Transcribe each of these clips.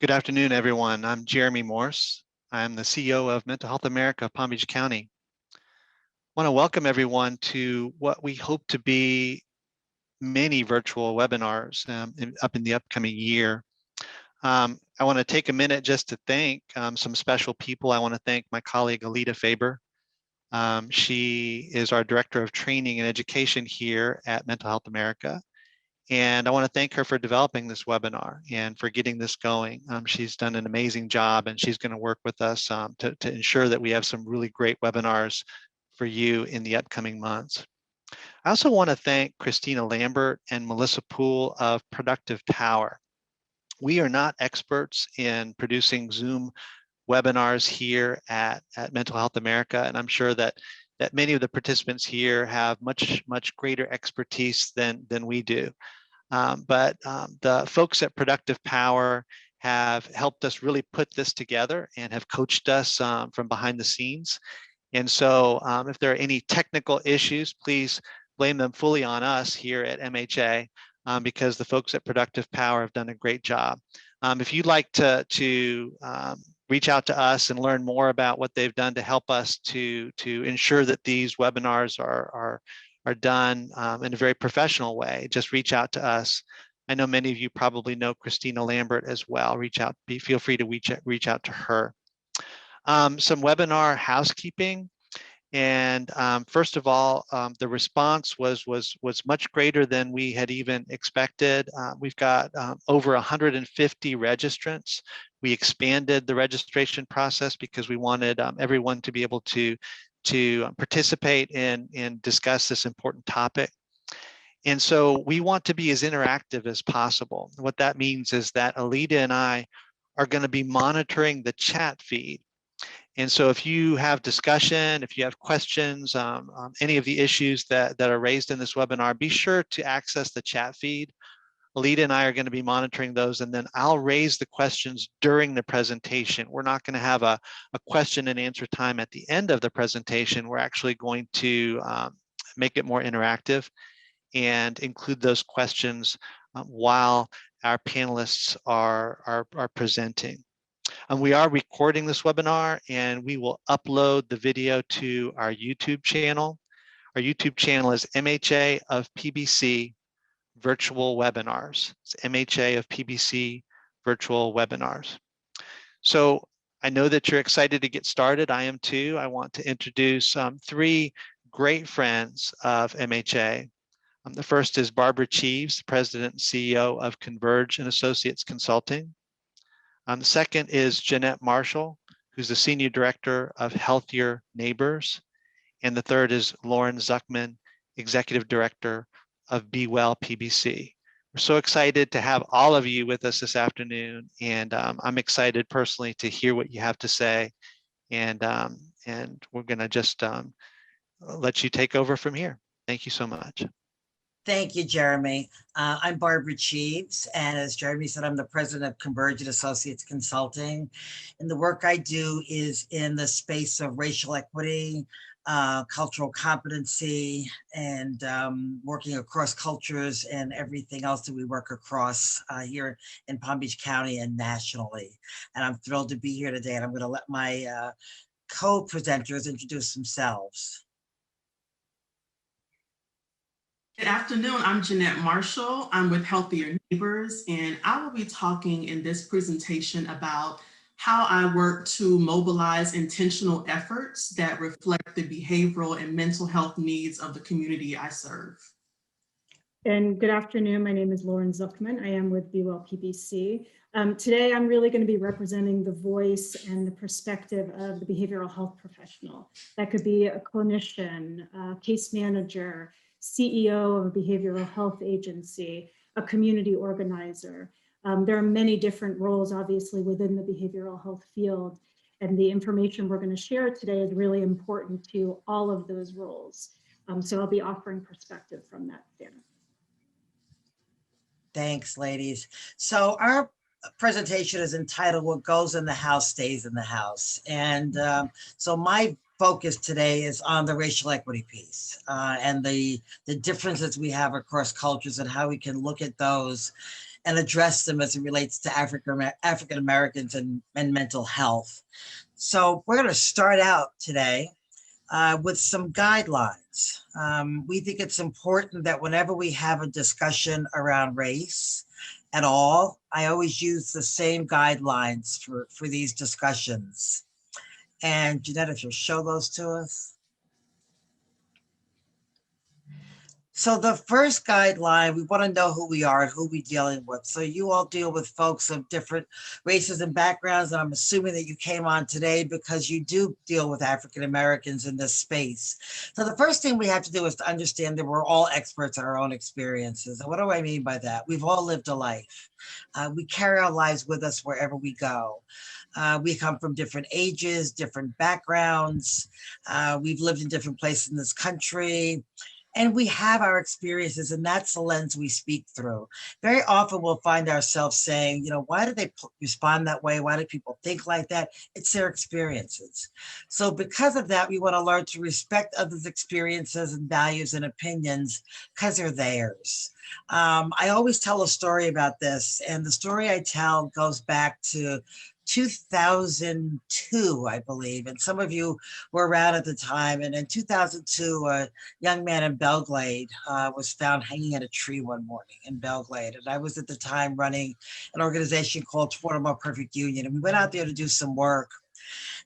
Good afternoon, everyone. I'm Jeremy Morse. I'm the CEO of Mental Health America of Palm Beach County. I want to welcome everyone to what we hope to be many virtual webinars up in the upcoming year. I want to take a minute just to thank some special people. I want to thank my colleague, Alita Faber. She is our Director of Training and Education here at Mental Health America. And I want to thank her for developing this webinar and for getting this going. She's done an amazing job, and she's going to work with us to ensure that we have some really great webinars for you in the upcoming months. I also want to thank Christina Lambert and Melissa Poole of Productive Power. We are not experts in producing Zoom webinars here at Mental Health America, and I'm sure that many of the participants here have much greater expertise than we do. But the folks at Productive Power have helped us really put this together and have coached us from behind the scenes. And so if there are any technical issues, please blame them fully on us here at MHA because the folks at Productive Power have done a great job. If you'd like to reach out to us and learn more about what they've done to help us to ensure that these webinars are done in a very professional way, just reach out to us. I know many of you probably know Christina Lambert as well. Feel free to reach out to her. Some webinar housekeeping. And first of all, the response was much greater than we had even expected. We've got over 150 registrants. We expanded the registration process because we wanted everyone to be able to participate and discuss this important topic. And so we want to be as interactive as possible. What that means is that Alita and I are going to be monitoring the chat feed. And so if you have discussion, if you have questions, any of the issues that are raised in this webinar, be sure to access the chat feed. Alita and I are going to be monitoring those, and then I'll raise the questions during the presentation. We're not going to have a question and answer time at the end of the presentation. We're actually going to make it more interactive and include those questions while our panelists are presenting. We are recording this webinar, and we will upload the video to our YouTube channel. Our YouTube channel is MHA of PBC Virtual Webinars. It's MHA of PBC Virtual Webinars. So I know that you're excited to get started. I am too. I want to introduce three great friends of MHA. The first is Barbara Cheeves, President and CEO of Converge and Associates Consulting. The second is Jeanette Marshall, who's the Senior Director of Healthier Neighbors. And the third is Lauren Zuckman, Executive Director of Be Well PBC. We're so excited to have all of you with us this afternoon, and I'm excited personally to hear what you have to say. And we're going to just let you take over from here. Thank you so much. Thank you, Jeremy. I'm Barbara Cheeves, and as Jeremy said, I'm the president of Converge and Associates Consulting. And the work I do is in the space of racial equity, cultural competency, and working across cultures and everything else that we work across here in Palm Beach County and nationally. And I'm thrilled to be here today, and I'm going to let my co-presenters introduce themselves. Good afternoon, I'm Jeanette Marshall. I'm with Healthier Neighbors, and I will be talking in this presentation about how I work to mobilize intentional efforts that reflect the behavioral and mental health needs of the community I serve. And good afternoon, my name is Lauren Zuckman. I am with Be Well PBC. Today, I'm really going to be representing the voice and the perspective of the behavioral health professional. That could be a clinician, a case manager, CEO of a behavioral health agency, a community organizer. There are many different roles, obviously, within the behavioral health field, and the information we're going to share today is really important to all of those roles. So I'll be offering perspective from that standpoint. Thanks, ladies. So our presentation is entitled "What Goes in the House Stays in the House," and so my focus today is on the racial equity piece and the differences we have across cultures and how we can look at those and address them as it relates to African Americans and mental health. So we're going to start out today with some guidelines. We think it's important that whenever we have a discussion around race at all, I always use the same guidelines for these discussions. And Jeanette, if you'll show those to us. So the first guideline, we want to know who we are and who we're dealing with. So you all deal with folks of different races and backgrounds, and I'm assuming that you came on today because you do deal with African Americans in this space. So the first thing we have to do is to understand that we're all experts in our own experiences. And what do I mean by that? We've all lived a life. We carry our lives with us wherever we go. We come from different ages, different backgrounds. We've lived in different places in this country. And we have our experiences, and that's the lens we speak through. Very often we'll find ourselves saying, why do they respond that way? Why do people think like that? It's their experiences. So because of that, we want to learn to respect others' experiences and values and opinions because they're theirs. I always tell a story about this, and the story I tell goes back to 2002, I believe, and some of you were around at the time. And in 2002, a young man in Belgrade was found hanging at a tree one morning in Belgrade. And I was at the time running an organization called Toward a More Perfect Union. And we went out there to do some work.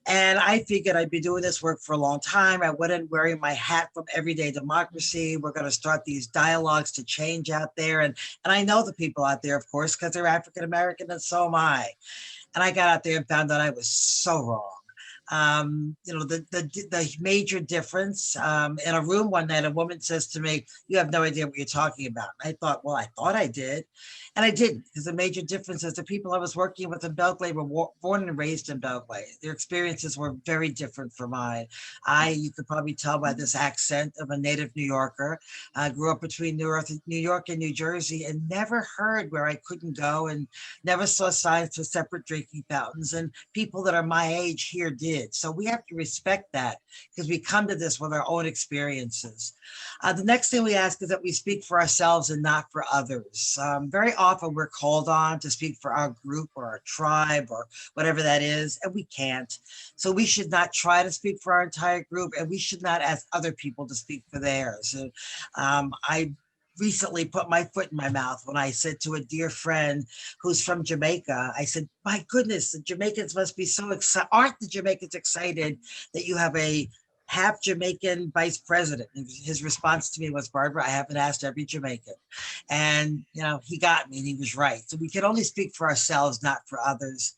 And I figured I'd be doing this work for a long time. I went in wearing my hat from Everyday Democracy. We're going to start these dialogues to change out there. And I know the people out there, of course, because they're African American, and so am I. And I got out there and found out I was so wrong. The major difference in a room one night, a woman says to me, "You have no idea what you're talking about." And I thought, well, I thought I did. And I didn't, because the major difference is the people I was working with in Belgrade were born and raised in Belgrade. Their experiences were very different from mine. You could probably tell by this accent of a native New Yorker. I grew up between New York and New Jersey, and never heard where I couldn't go, and never saw signs for separate drinking fountains. And people that are my age here did. So we have to respect that, because we come to this with our own experiences. The next thing we ask is that we speak for ourselves and not for others. Very often we're called on to speak for our group or our tribe or whatever that is, and we can't. So we should not try to speak for our entire group, and we should not ask other people to speak for theirs. I recently put my foot in my mouth when I said to a dear friend who's from Jamaica, I said, "My goodness, the Jamaicans must be so excited. Aren't the Jamaicans excited that you have a half Jamaican vice president?" His response to me was, "Barbara, I haven't asked every Jamaican." And, he got me, and he was right. So we can only speak for ourselves, not for others.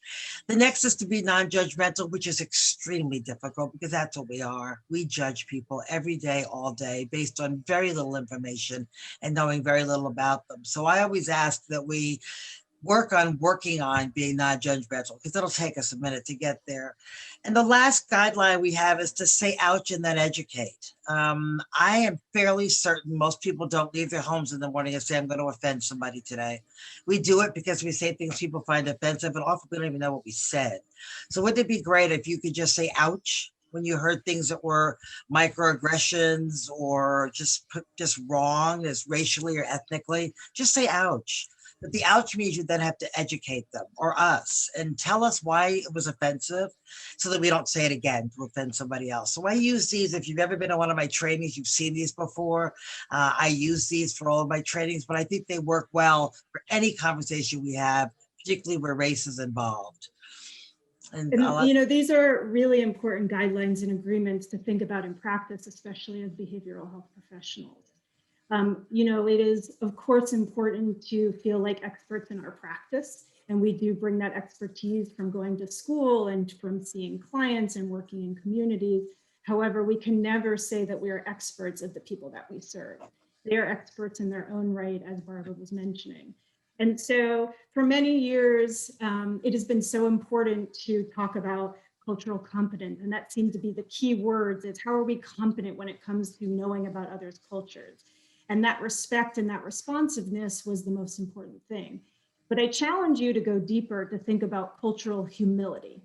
The next is to be non-judgmental, which is extremely difficult, because that's what we are. We judge people every day, all day, based on very little information and knowing very little about them. So I always ask that we working on being non-judgmental, because it'll take us a minute to get there. And the last guideline we have is to say ouch and then educate. I am fairly certain most people don't leave their homes in the morning and say, "I'm going to offend somebody today." We do it because we say things people find offensive, and often we don't even know what we said. So wouldn't it be great if you could just say ouch when you heard things that were microaggressions or just wrong as racially or ethnically? Just say ouch. But the ouch means you then have to educate them or us and tell us why it was offensive, so that we don't say it again to offend somebody else. So I use these. If you've ever been to one of my trainings, you've seen these before. I use these for all of my trainings, but I think they work well for any conversation we have, particularly where race is involved. And these are really important guidelines and agreements to think about in practice, especially as behavioral health professionals. It is, of course, important to feel like experts in our practice. And we do bring that expertise from going to school and from seeing clients and working in communities. However, we can never say that we are experts of the people that we serve. They are experts in their own right, as Barbara was mentioning. And so for many years, it has been so important to talk about cultural competence. And that seems to be the key words. It's how are we competent when it comes to knowing about others' cultures? And that respect and that responsiveness was the most important thing. But I challenge you to go deeper, to think about cultural humility.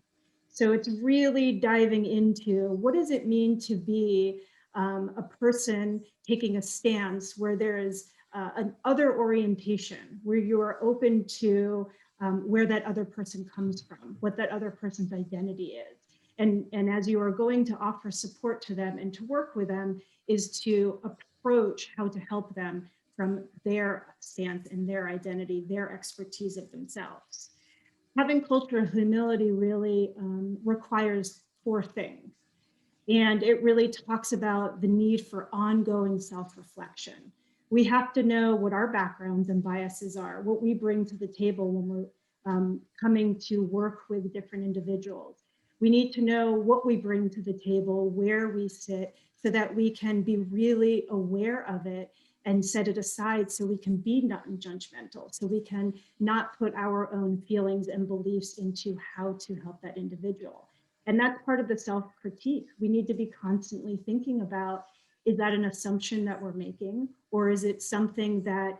So it's really diving into what does it mean to be a person taking a stance where there is an other orientation where you are open to where that other person comes from, what that other person's identity is. And as you are going to offer support to them and to work with them is to approach how to help them from their stance and their identity, their expertise of themselves. Having culture of humility really requires 4 things. And it really talks about the need for ongoing self-reflection. We have to know what our backgrounds and biases are, what we bring to the table when we're coming to work with different individuals. We need to know what we bring to the table, where we sit, so that we can be really aware of it and set it aside so we can be non-judgmental, so we can not put our own feelings and beliefs into how to help that individual. And that's part of the self-critique. We need to be constantly thinking about, is that an assumption that we're making? Or is it something that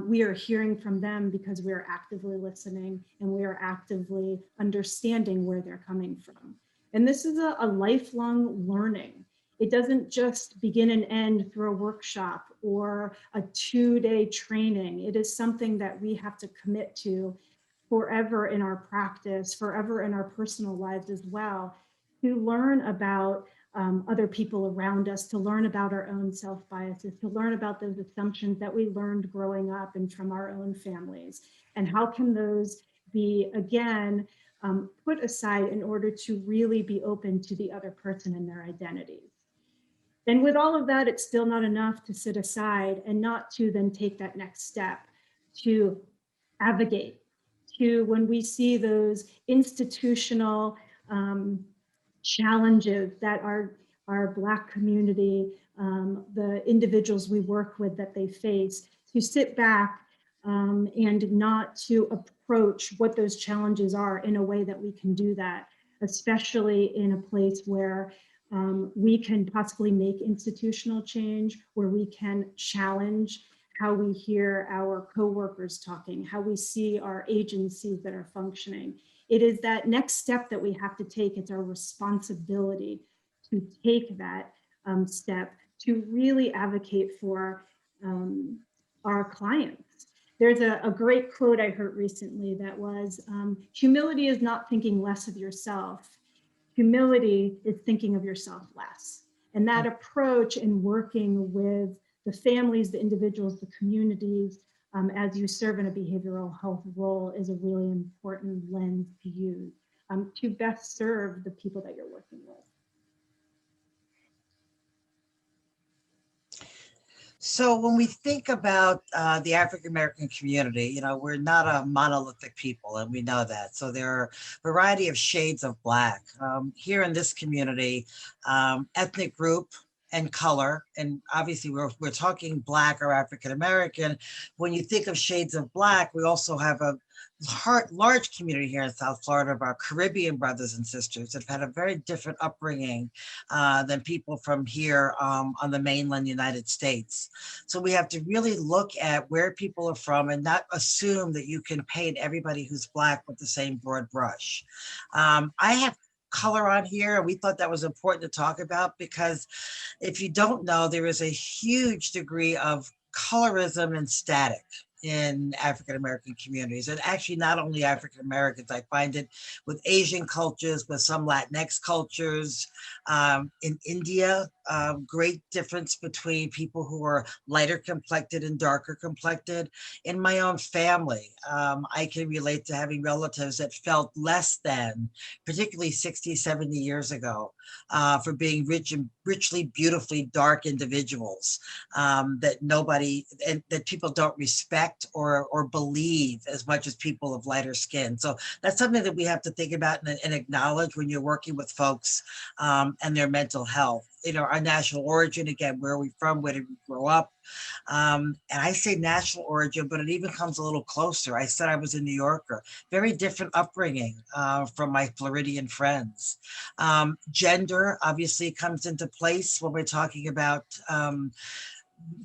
we are hearing from them because we are actively listening and we are actively understanding where they're coming from? And this is a lifelong learning. It doesn't just begin and end through a workshop or a 2-day training. It is something that we have to commit to forever in our practice, forever in our personal lives as well, to learn about other people around us, to learn about our own self-biases, to learn about those assumptions that we learned growing up and from our own families. And how can those be, again, put aside in order to really be open to the other person and their identities. And with all of that, it's still not enough to sit aside and not to then take that next step to advocate, to when we see those institutional challenges that our Black community, the individuals we work with that they face, to sit back and not to approach what those challenges are in a way that we can do that, especially in a place where we can possibly make institutional change, where we can challenge how we hear our coworkers talking, how we see our agencies that are functioning. It is that next step that we have to take. It's our responsibility to take that step to really advocate for our clients. There's a great quote I heard recently that was, humility is not thinking less of yourself. Humility is thinking of yourself less. And that approach in working with the families, the individuals, the communities, as you serve in a behavioral health role is a really important lens to use to best serve the people that you're working with. So when we think about the African-American community, you know, we're not a monolithic people, and we know that. So there are a variety of shades of Black. Here in this community, ethnic group and color, and obviously we're talking Black or African-American. When you think of shades of Black, we also have a large community here in South Florida of our Caribbean brothers and sisters that have had a very different upbringing than people from here on the mainland United States. So we have to really look at where people are from and not assume that you can paint everybody who's Black with the same broad brush. I have color on here, and we thought that was important to talk about because if you don't know, there is a huge degree of colorism and static in African-American communities, and actually not only African-Americans. I find it with Asian cultures, with some Latinx cultures. In India, great difference between people who are lighter complected and darker complected. In my own family, I can relate to having relatives that felt less than, particularly 60, 70 years ago, for being richly, beautifully dark individuals that nobody, and that people don't respect or believe as much as people of lighter skin. So that's something that we have to think about and acknowledge when you're working with folks and their mental health. You know, our national origin, again, where are we from, where did we grow up? And I say national origin, but it even comes a little closer. I said I was a New Yorker, very different upbringing from my Floridian friends. Gender obviously comes into place when we're talking about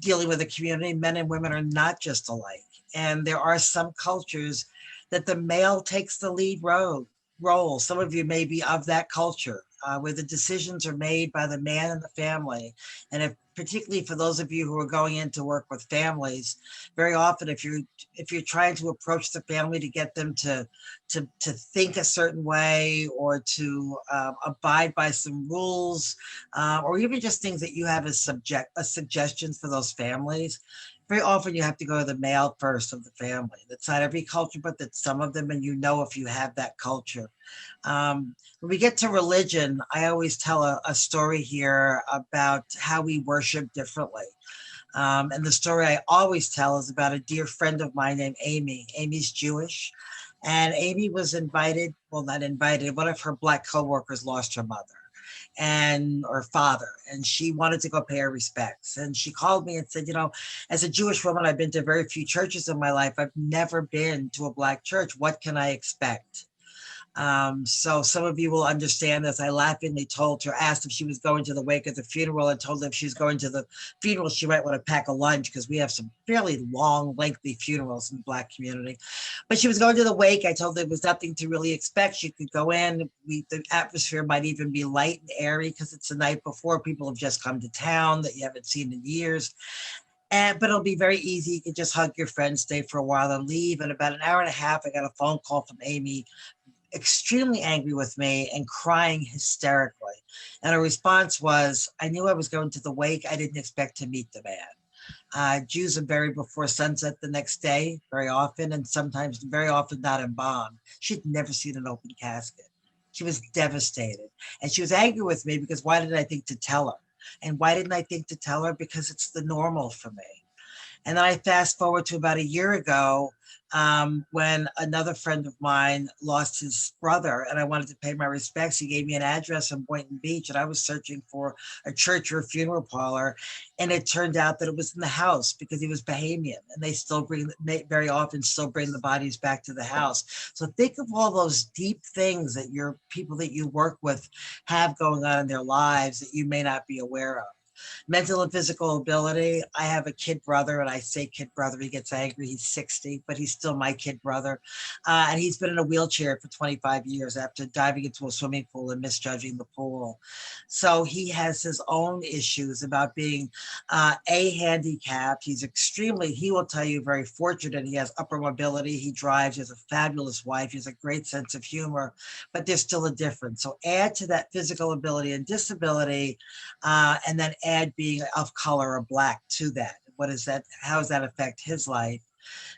dealing with a community. Men and women are not just alike. And there are some cultures that the male takes the lead role. Some of you may be of that culture. where the decisions are made by the man and the family. And if particularly for those of you who are going in to work with families, very often if you're trying to approach the family to get them to think a certain way or to abide by some rules, or even just things that you have as suggestions for those families, very often you have to go to the male first of the family. That's not every culture, but that's some of them, and you know if you have that culture. When we get to religion, I always tell a story here about how we worship differently. And the story I always tell is about a dear friend of mine named Amy. Amy's Jewish, and Amy was invited, well, not invited, one of her Black coworkers lost her mother and or father, and she wanted to go pay her respects. And she called me and said, you know, as a Jewish woman, I've been to very few churches in my life. I've never been to a Black church. What can I expect? So some of you will understand this. I laughingly told her, asked if she was going to the wake of the funeral, and told her if she's going to the funeral, she might want to pack a lunch because we have some fairly long, lengthy funerals in the Black community. But she was going to the wake. I told her there was nothing to really expect. She could go in. The atmosphere might even be light and airy because it's the night before. People have just come to town that you haven't seen in years. But it'll be very easy. You can just hug your friend, stay for a while, and leave. And about an hour and a half, I got a phone call from Amy, extremely angry with me and crying hysterically. And her response was, I knew I was going to the wake. I didn't expect to meet the man. Jews are buried before sunset the next day, very often, and sometimes very often not embalmed. She'd never seen an open casket. She was devastated. And she was angry with me because why did I think to tell her? And why didn't I think to tell her? Because it's the normal for me. And then I fast forward to about a year ago, when another friend of mine lost his brother, and I wanted to pay my respects. He gave me an address in Boynton Beach, and I was searching for a church or a funeral parlor, and it turned out that it was in the house because he was Bahamian, and they very often still bring the bodies back to the house. So think of all those deep things that your people that you work with have going on in their lives that you may not be aware of. Mental and physical ability. I have a kid brother, and I say kid brother, he gets angry. He's 60, but he's still my kid brother. And he's been in a wheelchair for 25 years after diving into a swimming pool and misjudging the pool. So he has his own issues about being handicapped. He's he will tell you, very fortunate. He has upper mobility. He drives. He has a fabulous wife. He has a great sense of humor, but there's still a difference. So add to that physical ability and disability, and then add being of color or Black to that. What is that? How does that affect his life?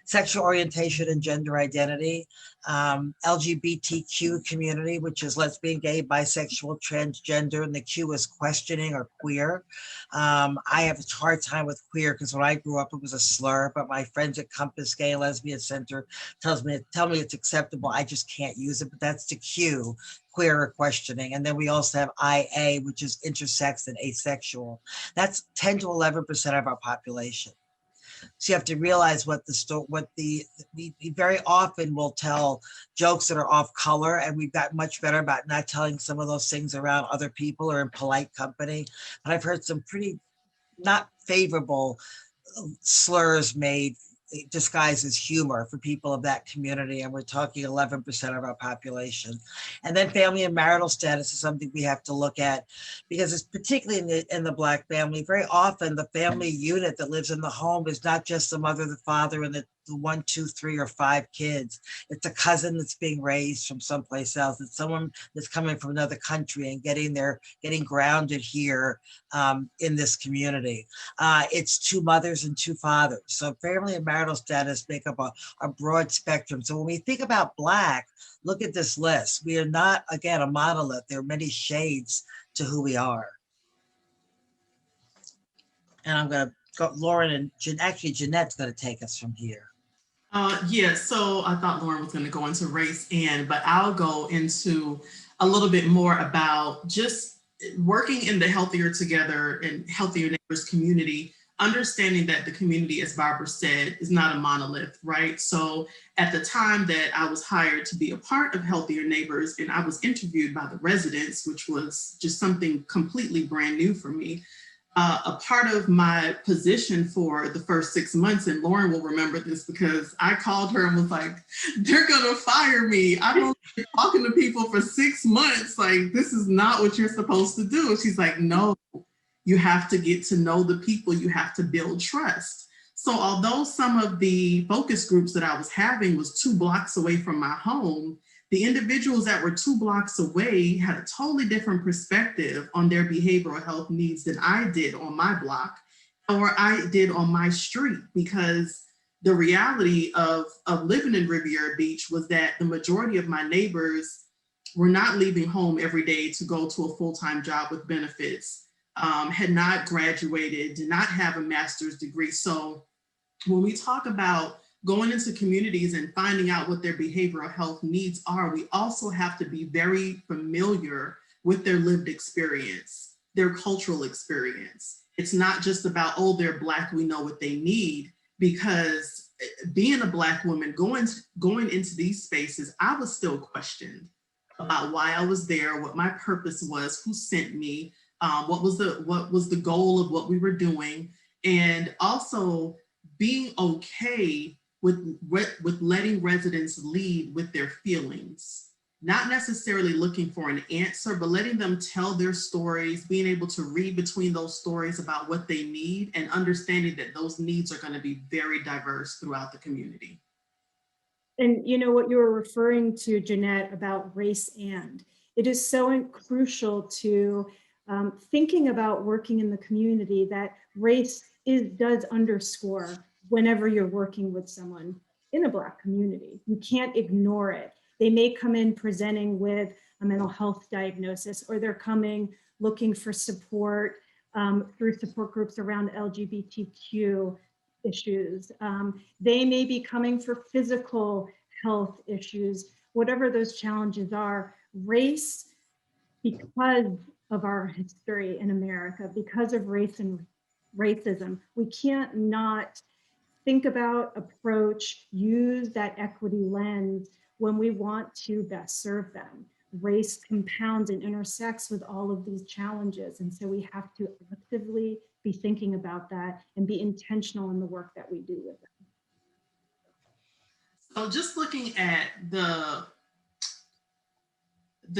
Sexual orientation and gender identity, LGBTQ community, which is lesbian, gay, bisexual, transgender, and the Q is questioning or queer. I have a hard time with queer because when I grew up, it was a slur, but my friends at Compass Gay Lesbian Center tell me it's acceptable. I just can't use it, but that's the Q, queer or questioning. And then we also have IA, which is intersex and asexual. That's 10 to 11% of our population. So you have to realize we very often will tell jokes that are off color, and we've got much better about not telling some of those things around other people or in polite company. But I've heard some pretty not favorable slurs made disguised as humor for people of that community, and we're talking 11% of our population. And then family and marital status is something we have to look at, because it's particularly in the Black family, very often the family unit that lives in the home is not just the mother, the father, and the 1, 2, 3, or 5 kids. It's a cousin that's being raised from someplace else. It's someone that's coming from another country and getting grounded here in this community. It's 2 mothers and 2 fathers. So family and marital status make up a broad spectrum. So when we think about Black, look at this list. We are not, again, a monolith. There are many shades to who we are. And I'm going to go, Lauren, and actually Jeanette's going to take us from here. Yeah, so I thought Lauren was going to go into race, but I'll go into a little bit more about just working in the Healthier Together and Healthier Neighbors community, understanding that the community, as Barbara said, is not a monolith, right? So at the time that I was hired to be a part of Healthier Neighbors, and I was interviewed by the residents, which was just something completely brand new for me, a part of my position for the first 6 months, and Lauren will remember this because I called her and was like, they're gonna fire me. I've only been talking to people for 6 months. Like, this is not what you're supposed to do. And she's like, no, you have to get to know the people. You have to build trust. So although some of the focus groups that I was having was 2 blocks away from my home, the individuals that were 2 blocks away had a totally different perspective on their behavioral health needs than I did on my block or I did on my street, because the reality of living in Riviera Beach was that the majority of my neighbors were not leaving home every day to go to a full-time job with benefits, had not graduated, did not have a master's degree. So when we talk about going into communities and finding out what their behavioral health needs are, we also have to be very familiar with their lived experience, their cultural experience. It's not just about, oh, they're Black, we know what they need, because being a Black woman going into these spaces, I was still questioned about why I was there, what my purpose was, who sent me, what was the goal of what we were doing, and also being okay with letting residents lead with their feelings, not necessarily looking for an answer, but letting them tell their stories, being able to read between those stories about what they need, and understanding that those needs are going to be very diverse throughout the community. And you know what you were referring to, Jeanette, about race, and it is so crucial to thinking about working in the community that race does underscore whenever you're working with someone in a Black community. You can't ignore it. They may come in presenting with a mental health diagnosis, or they're coming looking for support through support groups around LGBTQ issues. They may be coming for physical health issues, whatever those challenges are. Race, because of our history in America, because of race and racism, we can't not think about, approach, use that equity lens when we want to best serve them. Race compounds and intersects with all of these challenges. And so we have to actively be thinking about that and be intentional in the work that we do with them. So just looking at the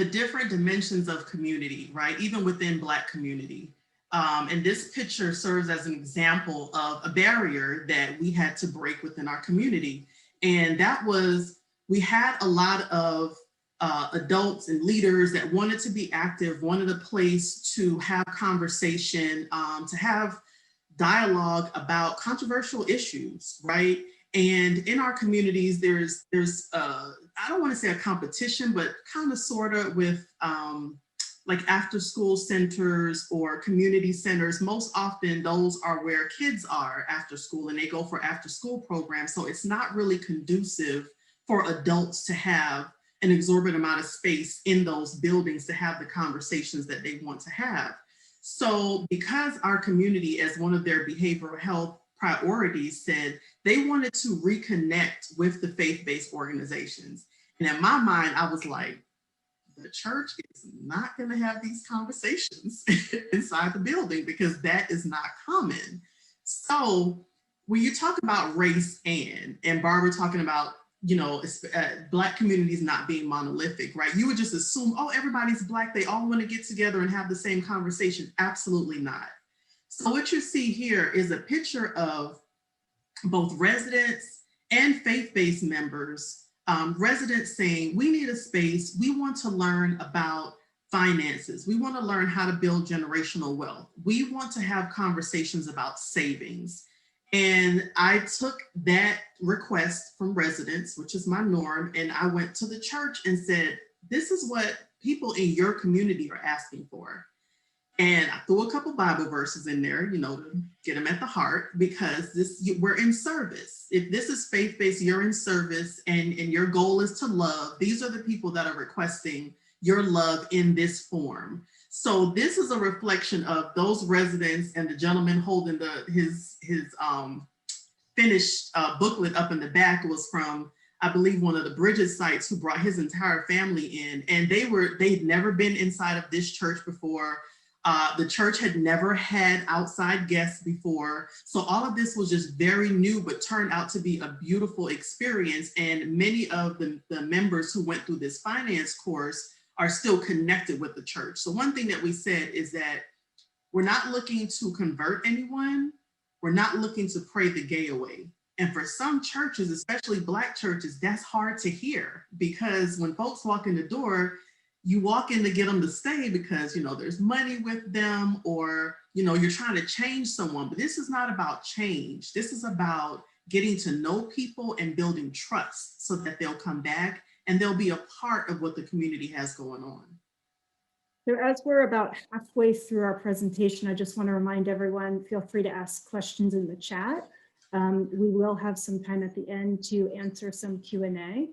different dimensions of community, right? Even within Black community. And this picture serves as an example of a barrier that we had to break within our community. And that was, we had a lot of adults and leaders that wanted to be active, wanted a place to have conversation, to have dialogue about controversial issues, right? And in our communities, there's I don't want to say a competition, but kind of sort of with like after school centers or community centers. Most often those are where kids are after school and they go for after school programs. So it's not really conducive for adults to have an exorbitant amount of space in those buildings to have the conversations that they want to have. So because our community, as one of their behavioral health priorities, said they wanted to reconnect with the faith-based organizations. And in my mind, I was like, the church is not going to have these conversations inside the building because that is not common. So when you talk about race and Barbara talking about, you know, Black communities not being monolithic, right? You would just assume, oh, everybody's Black, they all want to get together and have the same conversation. Absolutely not. So what you see here is a picture of both residents and faith-based members, residents saying, we need a space, we want to learn about finances, we want to learn how to build generational wealth, we want to have conversations about savings. And I took that request from residents, which is my norm, and I went to the church and said, this is what people in your community are asking for. And I threw a couple Bible verses in there, you know, to get them at the heart, because we're in service. If this is faith-based, you're in service, and your goal is to love. These are the people that are requesting your love in this form. So this is a reflection of those residents, and the gentleman holding his finished booklet up in the back was from, I believe, one of the Bridges sites, who brought his entire family in, and they'd never been inside of this church before. The church had never had outside guests before. So all of this was just very new, but turned out to be a beautiful experience. And many of the members who went through this finance course are still connected with the church. So one thing that we said is that we're not looking to convert anyone. We're not looking to pray the gay away. And for some churches, especially Black churches, that's hard to hear, because when folks walk in the door, you walk in to get them to stay because, there's money with them, or, you're trying to change someone. But this is not about change. This is about getting to know people and building trust so that they'll come back and they'll be a part of what the community has going on. So as we're about halfway through our presentation, I just want to remind everyone, feel free to ask questions in the chat. We will have some time at the end to answer some Q&A.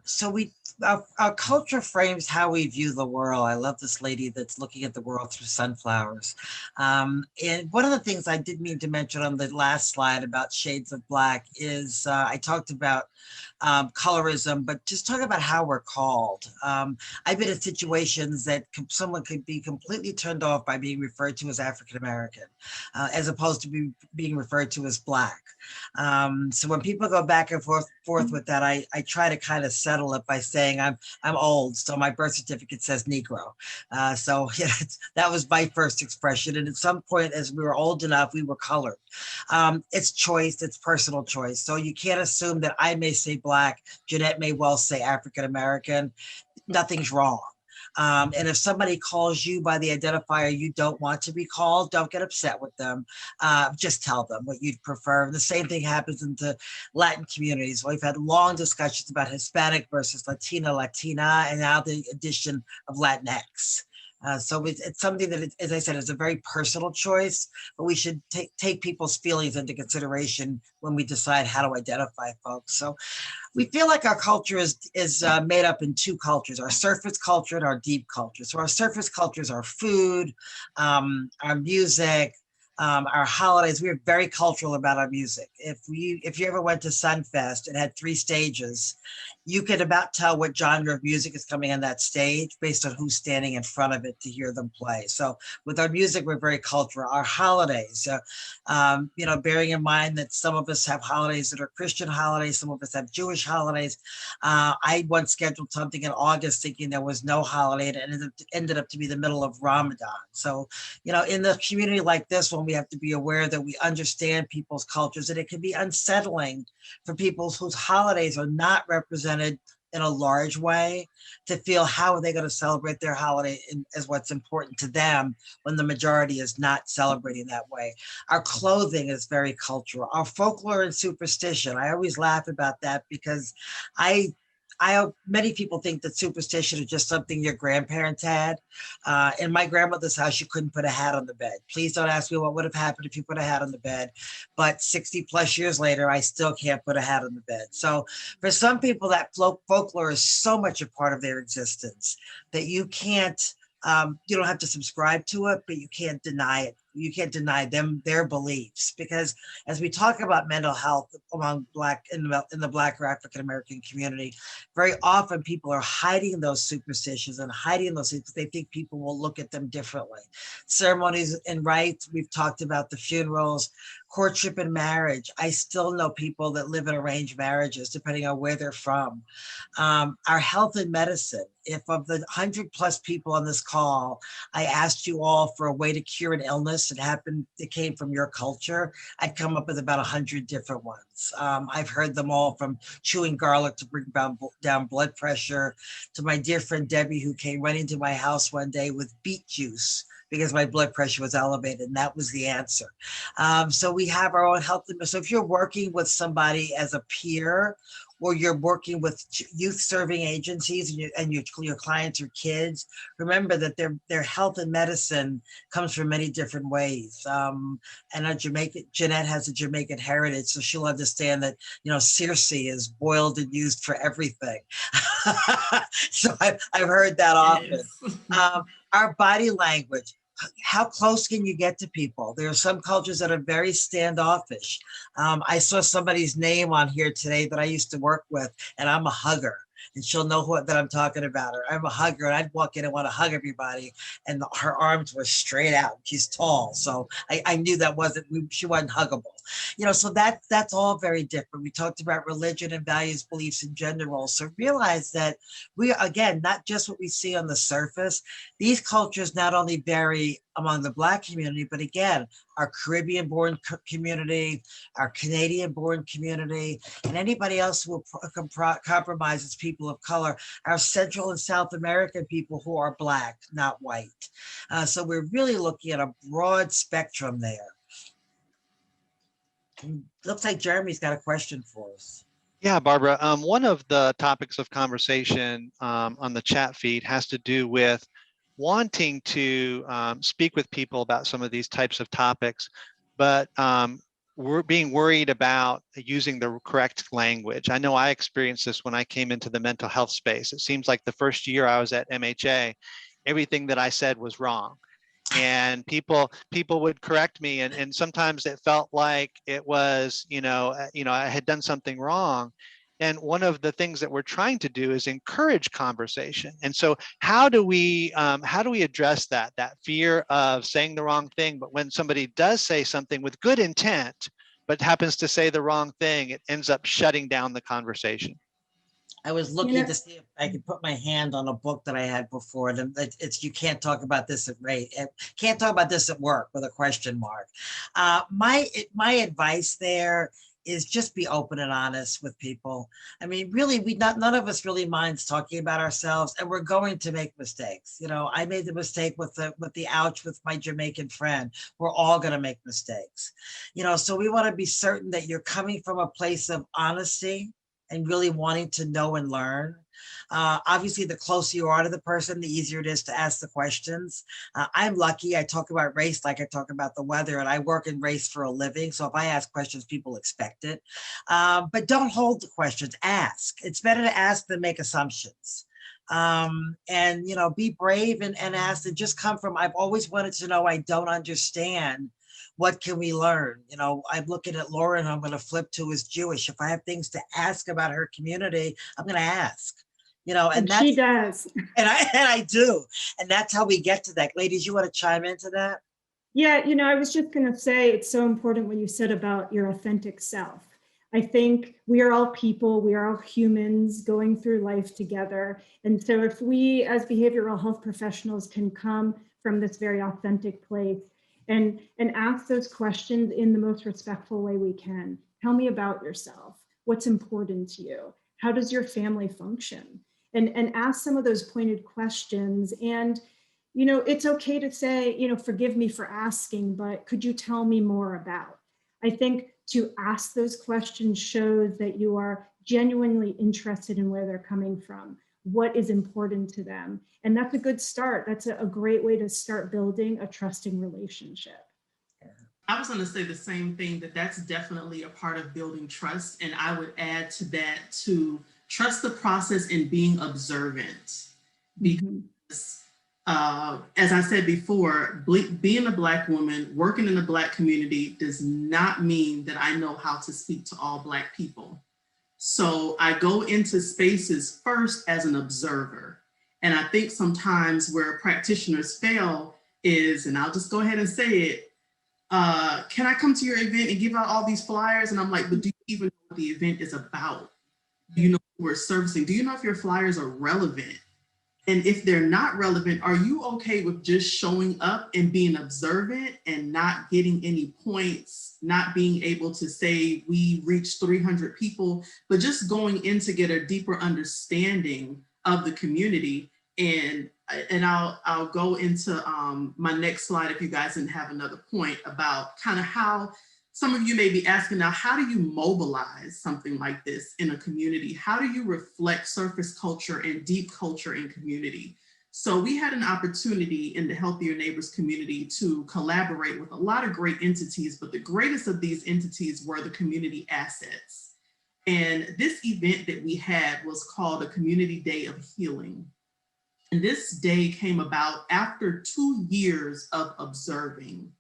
So our culture frames how we view the world. I love this lady that's looking at the world through sunflowers. And one of the things I did mean to mention on the last slide about shades of Black is I talked about colorism, but just talk about how we're called. I've been in situations that someone could be completely turned off by being referred to as African American, as opposed to being referred to as Black. So when people go back and forth with that, I try to kind of settle it by saying I'm old, so my birth certificate says Negro. So yeah, that was my first expression. And at some point, as we were old enough, we were colored. It's choice, it's personal choice. So you can't assume that I may say Black, Jeanette may well say African American. Nothing's wrong. And if somebody calls you by the identifier you don't want to be called, don't get upset with them. Just tell them what you'd prefer. And the same thing happens in the Latin communities. We've had long discussions about Hispanic versus Latina, and now the addition of Latinx. So it's something that, as I said, is a very personal choice, but we should take people's feelings into consideration when we decide how to identify folks. So we feel like our culture is made up in two cultures, our surface culture and our deep culture. So our surface cultures are food, our music, our holidays. We are very cultural about our music. If you ever went to Sunfest and had 3 stages, you could about tell what genre of music is coming on that stage based on who's standing in front of it to hear them play. So with our music, we're very cultural. Our holidays, bearing in mind that some of us have holidays that are Christian holidays, some of us have Jewish holidays. I once scheduled something in August thinking there was no holiday, and it ended up to be the middle of Ramadan. So, in the community like this one, we have to be aware that we understand people's cultures, and it can be unsettling for people whose holidays are not represented in a large way to feel how are they going to celebrate their holiday as what's important to them when the majority is not celebrating that way. Our clothing is very cultural. Our folklore and superstition, I always laugh about that because many people think that superstition is just something your grandparents had. In my grandmother's house, you couldn't put a hat on the bed. Please don't ask me what would have happened if you put a hat on the bed. But 60 plus years later, I still can't put a hat on the bed. So for some people, that folklore is so much a part of their existence that you can't, you don't have to subscribe to it, but you can't deny it. You can't deny them their beliefs, because as we talk about mental health among Black in the Black or African American community, very often people are hiding those superstitions and hiding those things because they think people will look at them differently. Ceremonies and rites, we've talked about the funerals, courtship and marriage. I still know people that live in arranged marriages, depending on where they're from. Our health and medicine. If of the 100+ people on this call, I asked you all for a way to cure an illness that came from your culture, I'd come up with about 100 different ones. I've heard them all, from chewing garlic to bring down blood pressure, to my dear friend Debbie, who came running to my house one day with beet juice because my blood pressure was elevated, and that was the answer. So we have our own health. So if you're working with somebody as a peer, or you're working with youth serving agencies and your clients are kids, remember that their health and medicine comes from many different ways. And Jeanette has a Jamaican heritage, so she'll understand that, Circe is boiled and used for everything. So I've heard that often. Yes. Our body language. How close can you get to people? There are some cultures that are very standoffish. I saw somebody's name on here today that I used to work with, and I'm a hugger. and she'll know that I'm talking about her. I'm a hugger, and I'd walk in and want to hug everybody, and her arms were straight out. She's tall, so I knew that she wasn't huggable. So that's all very different. We talked about religion and values, beliefs, and gender roles. So realize that we, again, not just what we see on the surface. These cultures not only vary among the Black community, but again, our Caribbean-born community, our Canadian-born community, and anybody else who compromises people of color, our Central and South American people who are Black, not white. So we're really looking at a broad spectrum there. Looks like Jeremy's got a question for us. Yeah, Barbara, one of the topics of conversation on the chat feed has to do with wanting to speak with people about some of these types of topics, but we're being worried about using the correct language. I know I experienced this when I came into the mental health space. It seems like the first year I was at MHA, everything that I said was wrong. And people would correct me, and sometimes it felt like it was, I had done something wrong. And one of the things that we're trying to do is encourage conversation. And so how do we address that fear of saying the wrong thing? But when somebody does say something with good intent, but happens to say the wrong thing, it ends up shutting down the conversation. I was looking to see if I could put my hand on a book that I had before. It's You Can't Talk About This at Can't Talk About This at Work, with a question mark. My advice there is just be open and honest with people. I mean, really, none of us really minds talking about ourselves, and we're going to make mistakes. I made the mistake with the ouch with my Jamaican friend. We're all going to make mistakes. So we want to be certain that you're coming from a place of honesty and really wanting to know and learn. Obviously, the closer you are to the person, the easier it is to ask the questions. I'm lucky. I talk about race like I talk about the weather, and I work in race for a living. So if I ask questions, people expect it. But don't hold the questions. Ask. It's better to ask than make assumptions. And be brave and ask, and just come from, I've always wanted to know, I don't understand. What can we learn? I'm looking at Lauren, I'm going to flip to is Jewish. If I have things to ask about her community, I'm going to ask. And she does. And I do. And that's how we get to that. Ladies, you want to chime into that? Yeah, I was just going to say, it's so important what you said about your authentic self. I think we are all people, we are all humans going through life together. And so if we as behavioral health professionals can come from this very authentic place and ask those questions in the most respectful way we can. Tell me about yourself. What's important to you? How does your family function? And ask some of those pointed questions. And, it's okay to say, forgive me for asking, but could you tell me more about? I think to ask those questions shows that you are genuinely interested in where they're coming from, what is important to them. And that's a good start. That's a great way to start building a trusting relationship. I was going to say the same thing, that's definitely a part of building trust. And I would add to that to trust the process and being observant. Because as I said before, being a Black woman, working in the Black community does not mean that I know how to speak to all Black people. So I go into spaces first as an observer. And I think sometimes where practitioners fail is, and I'll just go ahead and say it, can I come to your event and give out all these flyers? And I'm like, but do you even know what the event is about? Do you know who we're servicing? Do you know if your flyers are relevant? And if they're not relevant, are you okay with just showing up and being observant and not getting any points, not being able to say we reached 300 people, but just going in to get a deeper understanding of the community? And I'll go into my next slide if you guys didn't have another point about kind of how some of you may be asking now, how do you mobilize something like this in a community? How do you reflect surface culture and deep culture in community? So we had an opportunity in the Healthier Neighbors community to collaborate with a lot of great entities, but the greatest of these entities were the community assets. And this event that we had was called a Community Day of Healing. And this day came about after 2 years of observing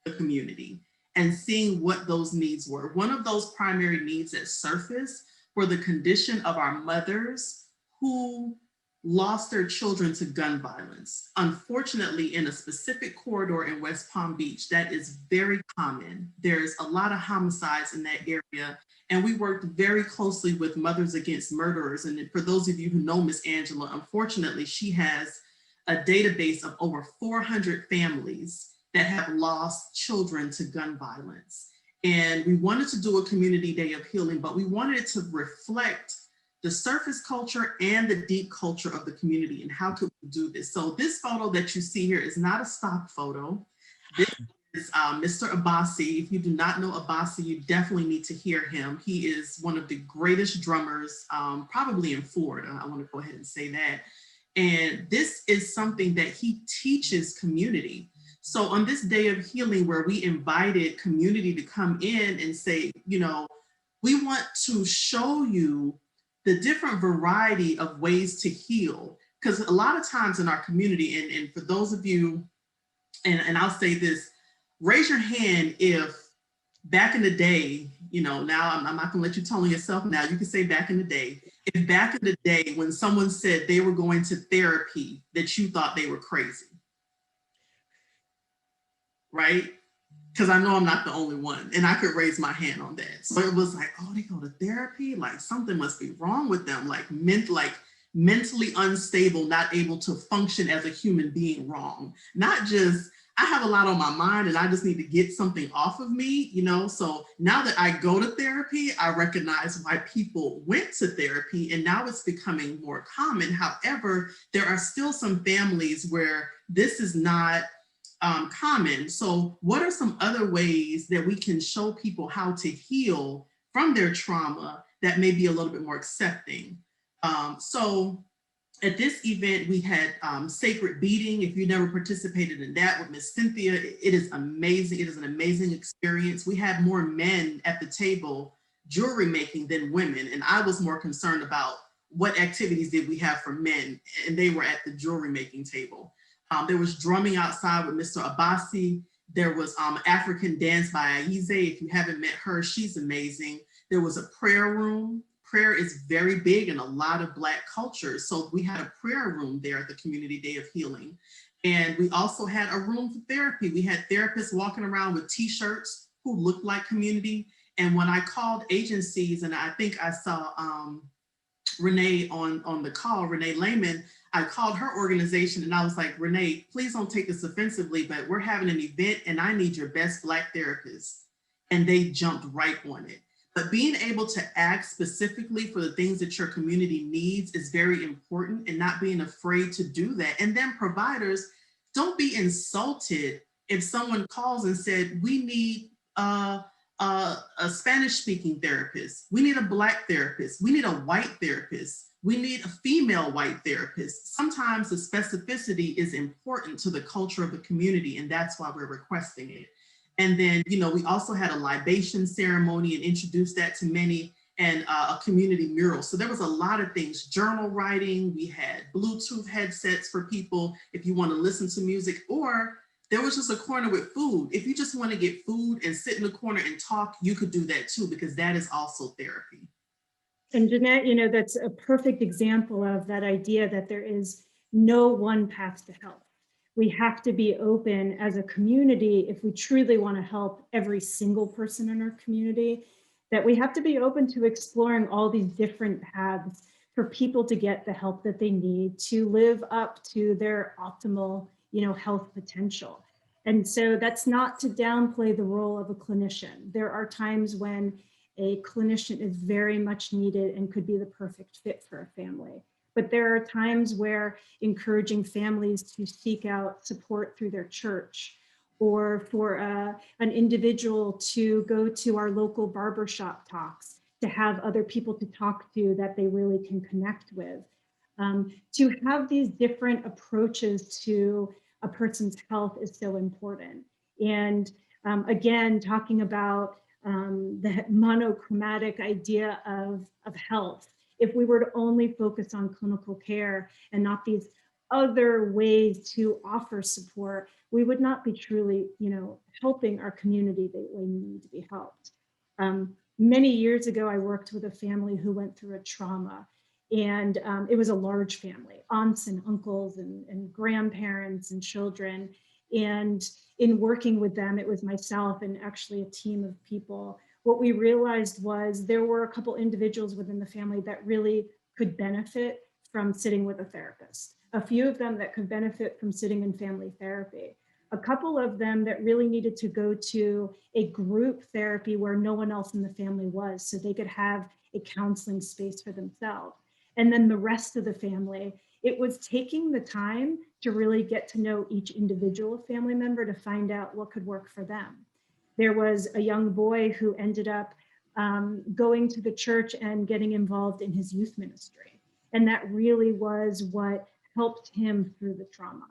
the community and seeing what those needs were. One of those primary needs that surfaced were the condition of our mothers who lost their children to gun violence. Unfortunately, in a specific corridor in West Palm Beach, that is very common. There's a lot of homicides in that area. And we worked very closely with Mothers Against Murderers. And for those of you who know Miss Angela, unfortunately, she has a database of over 400 families that have lost children to gun violence. And we wanted to do a community day of healing, but we wanted it to reflect the surface culture and the deep culture of the community. And how could we do this? So this photo that you see here is not a stock photo. This is Mr. Abasi. If you do not know Abasi, you definitely need to hear him. He is one of the greatest drummers, probably in Florida. I want to go ahead and say that. And this is something that he teaches community. So on this day of healing, where we invited community to come in and say, you know, we want to show you the different variety of ways to heal. Because a lot of times in our community, and for those of you, and I'll say this, raise your hand if back in the day, you know, now I'm not gonna let you tell on yourself now, you can say back in the day, if back in the day when someone said they were going to therapy, that you thought they were crazy, right? Because I know I'm not the only one, and I could raise my hand on that. So it was like, oh, they go to therapy? Like something must be wrong with them, like mentally unstable, not able to function as a human being wrong. Not just, I have a lot on my mind and I just need to get something off of me, you know? So now that I go to therapy, I recognize why people went to therapy, and now it's becoming more common. However, there are still some families where this is not common. So what are some other ways that we can show people how to heal from their trauma that may be a little bit more accepting? So at this event, we had sacred beading. If you never participated in that with Miss Cynthia, it is amazing. It is an amazing experience. We had more men at the table jewelry making than women. And I was more concerned about what activities did we have for men, and they were at the jewelry making table. There was drumming outside with Mr. Abasi. There was African dance by Aize. If you haven't met her, she's amazing. There was a prayer room. Prayer is very big in a lot of Black cultures. So we had a prayer room there at the Community Day of Healing. And we also had a room for therapy. We had therapists walking around with t-shirts who looked like community. And when I called agencies, and I think I saw Renee on the call, Renee Lehman, I called her organization and I was like, Renee, please don't take this offensively, but we're having an event and I need your best Black therapists. And they jumped right on it. But being able to ask specifically for the things that your community needs is very important, and not being afraid to do that. And then providers, don't be insulted if someone calls and said, we need a Spanish speaking therapist. We need a Black therapist. We need a white therapist. We need a female white therapist. Sometimes the specificity is important to the culture of the community, and that's why we're requesting it. And then, you know, we also had a libation ceremony and introduced that to many, and a community mural. So there was a lot of things, journal writing. We had Bluetooth headsets for people if you want to listen to music, or there was just a corner with food. If you just want to get food and sit in the corner and talk, you could do that too, because that is also therapy. And Jeanette, you know, that's a perfect example of that idea that there is no one path to health. We have to be open as a community if we truly want to help every single person in our community, that we have to be open to exploring all these different paths for people to get the help that they need to live up to their optimal, you know, health potential. And so that's not to downplay the role of a clinician. There are times when a clinician is very much needed and could be the perfect fit for a family. But there are times where encouraging families to seek out support through their church, or for an individual to go to our local barbershop talks, to have other people to talk to that they really can connect with. To have these different approaches to a person's health is so important. And again, talking about the monochromatic idea of health. If we were to only focus on clinical care and not these other ways to offer support, we would not be truly, you know, helping our community the way we need to be helped. Many years ago, I worked with a family who went through a trauma, And it was a large family, aunts and uncles and grandparents and children. And in working with them, it was myself and actually a team of people. What we realized was there were a couple individuals within the family that really could benefit from sitting with a therapist. A few of them that could benefit from sitting in family therapy. A couple of them that really needed to go to a group therapy where no one else in the family was, so they could have a counseling space for themselves. And then the rest of the family, it was taking the time to really get to know each individual family member to find out what could work for them. There was a young boy who ended up going to the church and getting involved in his youth ministry. And that really was what helped him through the trauma.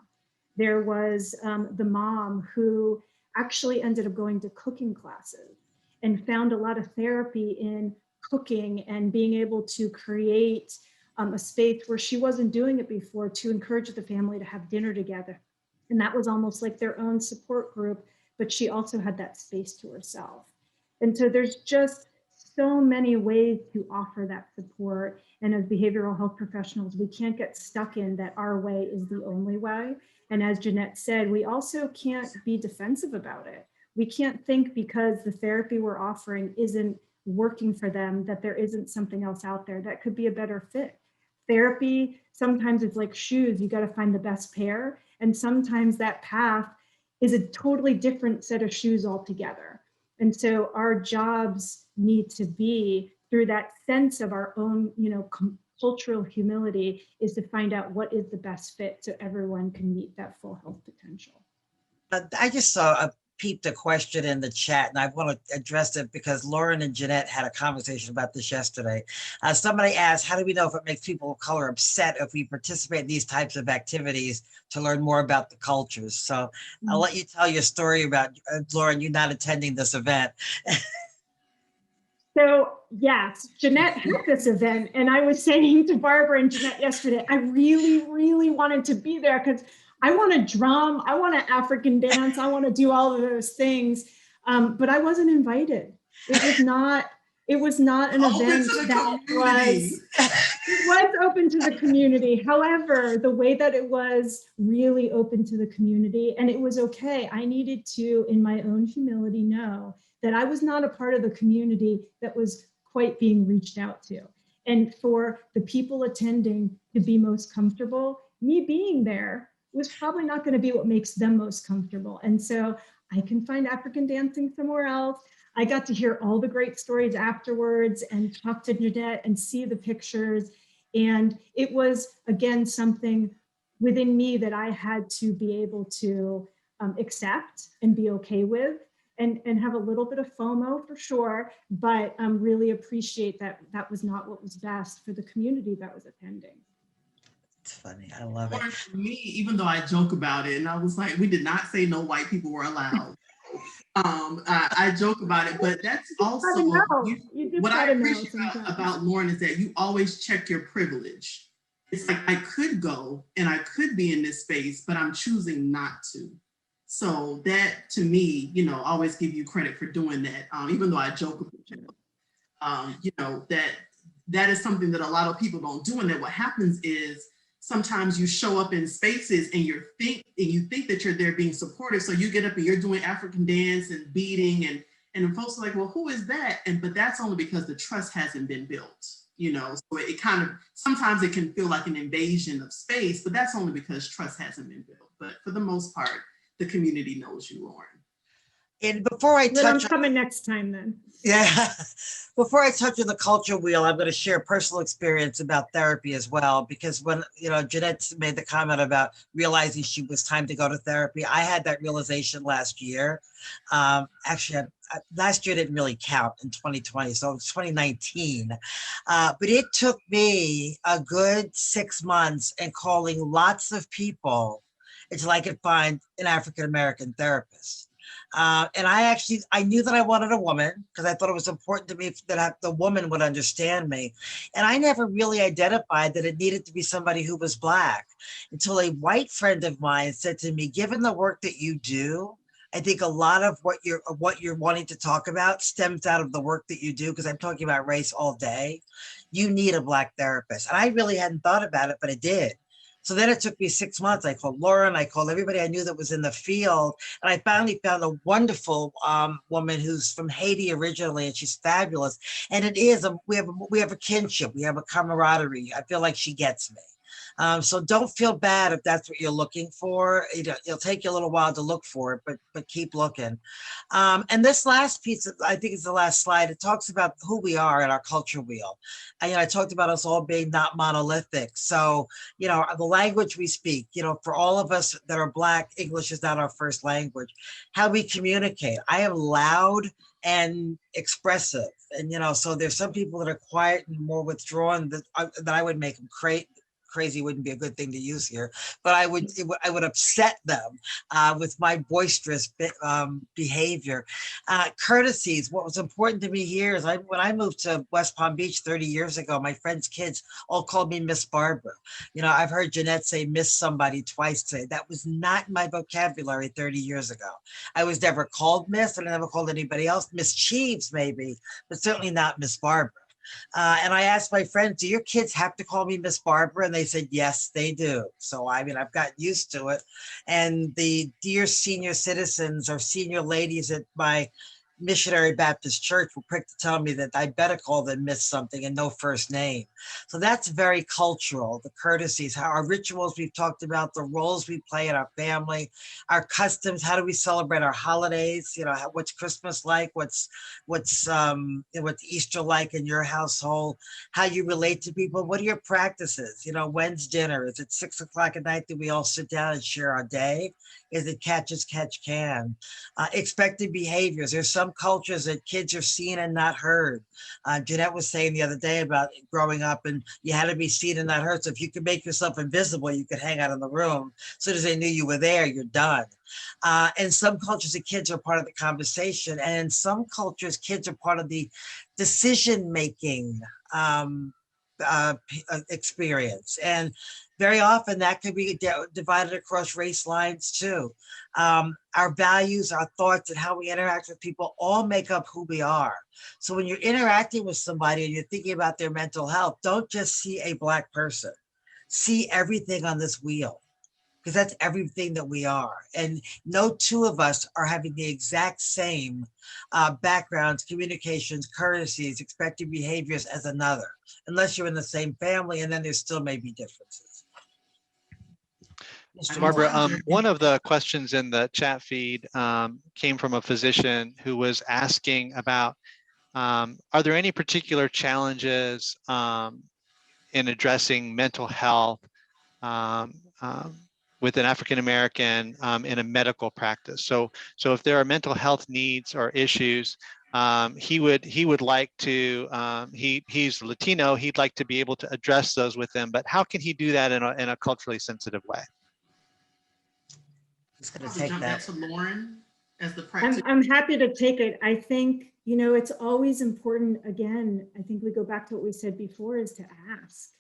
There was the mom who actually ended up going to cooking classes and found a lot of therapy in cooking and being able to create a space where she wasn't doing it before to encourage the family to have dinner together. And that was almost like their own support group, but she also had that space to herself. And so there's just so many ways to offer that support. And as behavioral health professionals, we can't get stuck in that our way is the only way. And as Jeanette said, we also can't be defensive about it. We can't think because the therapy we're offering isn't working for them that there isn't something else out there that could be a better fit. Therapy, sometimes it's like shoes, you got to find the best pair. And sometimes that path is a totally different set of shoes altogether. And so our jobs need to be through that sense of our own, cultural humility, is to find out what is the best fit so everyone can meet that full health potential. I just saw peeped a question in the chat, and I want to address it because Lauren and Jeanette had a conversation about this yesterday. Somebody asked, how do we know if it makes people of color upset if we participate in these types of activities to learn more about the cultures? So I'll let you tell your story about, Lauren, you not attending this event. So yes, Jeanette had this event, and I was saying to Barbara and Jeanette yesterday, I really, really wanted to be there because I want to drum, I want to African dance, I want to do all of those things, but I wasn't invited. It was not an event that was open to the community. However, the way that it was really open to the community, and it was okay. I needed to, in my own humility, know that I was not a part of the community that was quite being reached out to. And for the people attending to be most comfortable, me being there was probably not going to be what makes them most comfortable. And so I can find African dancing somewhere else. I got to hear all the great stories afterwards and talk to Jeanette and see the pictures. And it was, again, something within me that I had to be able to accept and be okay with. And have a little bit of FOMO for sure, but really appreciate that that was not what was best for the community that was attending. It's funny, I love it. For me, even though I joke about it, and I was like, we did not say no white people were allowed. I joke about it, but that's also what I appreciate about Lauren is that you always check your privilege. It's like, I could go and I could be in this space, but I'm choosing not to. So that, to me, always give you credit for doing that, even though I joke with you, that is something that a lot of people don't do. And then what happens is sometimes you show up in spaces and you think that you're there being supportive. So you get up and you're doing African dance and beating, and then folks are like, well, who is that? But that's only because the trust hasn't been built. So it kind of, sometimes it can feel like an invasion of space, but that's only because trust hasn't been built. But for the most part, the community knows you, Lauren. And before I touch, I'm coming next time then. Yeah, before I touch on the culture wheel, I'm going to share personal experience about therapy as well, because when Jeanette made the comment about realizing she was time to go to therapy, I had that realization last year. Actually, last year didn't really count in 2020, so it was 2019. But it took me a good 6 months and calling lots of people until I could find an African-American therapist. And I knew that I wanted a woman because I thought it was important to me that the woman would understand me. And I never really identified that it needed to be somebody who was Black until a white friend of mine said to me, given the work that you do, I think a lot of what you're wanting to talk about stems out of the work that you do, because I'm talking about race all day. you need a Black therapist. And I really hadn't thought about it, but I did. So then it took me 6 months. I called Lauren, I called everybody I knew that was in the field. And I finally found a wonderful woman who's from Haiti originally, and she's fabulous. And it is, we have a kinship, we have a camaraderie. I feel like she gets me. So don't feel bad if that's what you're looking for. It'll take you a little while to look for it, but keep looking. And this last piece, I think is the last slide. It talks about who we are in our culture wheel. And, I talked about us all being not monolithic. So, the language we speak, for all of us that are Black, English is not our first language. How we communicate. I am loud and expressive. And, so there's some people that are quiet and more withdrawn that I would make them crazy wouldn't be a good thing to use here, but I would upset them with my boisterous behavior. Courtesies. What was important to me here is when I moved to West Palm Beach 30 years ago, my friends' kids all called me Miss Barbara. I've heard Jeanette say Miss somebody twice today. That was not in my vocabulary 30 years ago. I was never called Miss, and I never called anybody else Miss Cheeves, maybe, but certainly not Miss Barbara. And I asked my friends, do your kids have to call me Miss Barbara? And they said, yes, they do. So, I've gotten used to it. And the dear senior citizens or senior ladies at my Missionary Baptist Church were quick to tell me that I better call them Miss something and no first name. So that's very cultural, the courtesies, how our rituals we've talked about, the roles we play in our family, our customs, how do we celebrate our holidays? What's Christmas like? What's Easter like in your household? How you relate to people? What are your practices? When's dinner? Is it 6 o'clock at night that we all sit down and share our day? Is it catch as catch can? Expected behaviors. There's some cultures that kids are seen and not heard. Jeanette was saying the other day about growing up and you had to be seen and not heard. So if you could make yourself invisible, you could hang out in the room. As soon as they knew you were there, you're done. In some cultures, the kids are part of the conversation. And in some cultures, kids are part of the decision-making experience. And very often that could be divided across race lines too. Our values, our thoughts, and how we interact with people all make up who we are. So when you're interacting with somebody and you're thinking about their mental health, don't just see a Black person. See everything on this wheel, because that's everything that we are. And no two of us are having the exact same backgrounds, communications, courtesies, expected behaviors as another, unless you're in the same family, and then there still may be differences. Barbara, one of the questions in the chat feed came from a physician who was asking about, are there any particular challenges in addressing mental health with an African American in a medical practice? So if there are mental health needs or issues, he would like to, he's Latino, he'd like to be able to address those with them, but how can he do that in a culturally sensitive way? Just going to take that to Lauren as the practitioner. I'm happy to take it. I think, it's always important, again, I think we go back to what we said before, is to ask.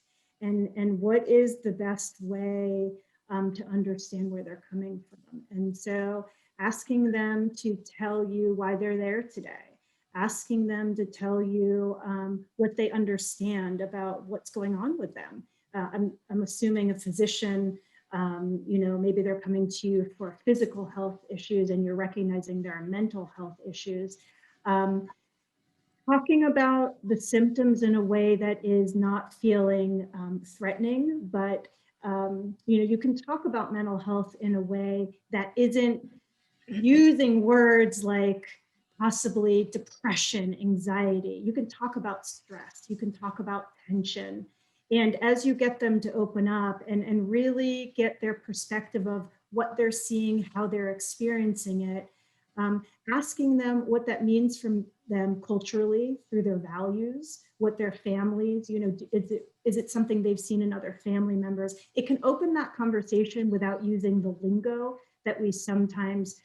And what is the best way to understand where they're coming from? And so asking them to tell you why they're there today, asking them to tell you what they understand about what's going on with them. I'm assuming a physician, maybe they're coming to you for physical health issues and you're recognizing there are mental health issues. Talking about the symptoms in a way that is not feeling threatening, but you can talk about mental health in a way that isn't using words like possibly depression, anxiety. You can talk about stress, you can talk about tension. And as you get them to open up and really get their perspective of what they're seeing, how they're experiencing it, asking them what that means from them culturally through their values, what their families, is it something they've seen in other family members? It can open that conversation without using the lingo that we sometimes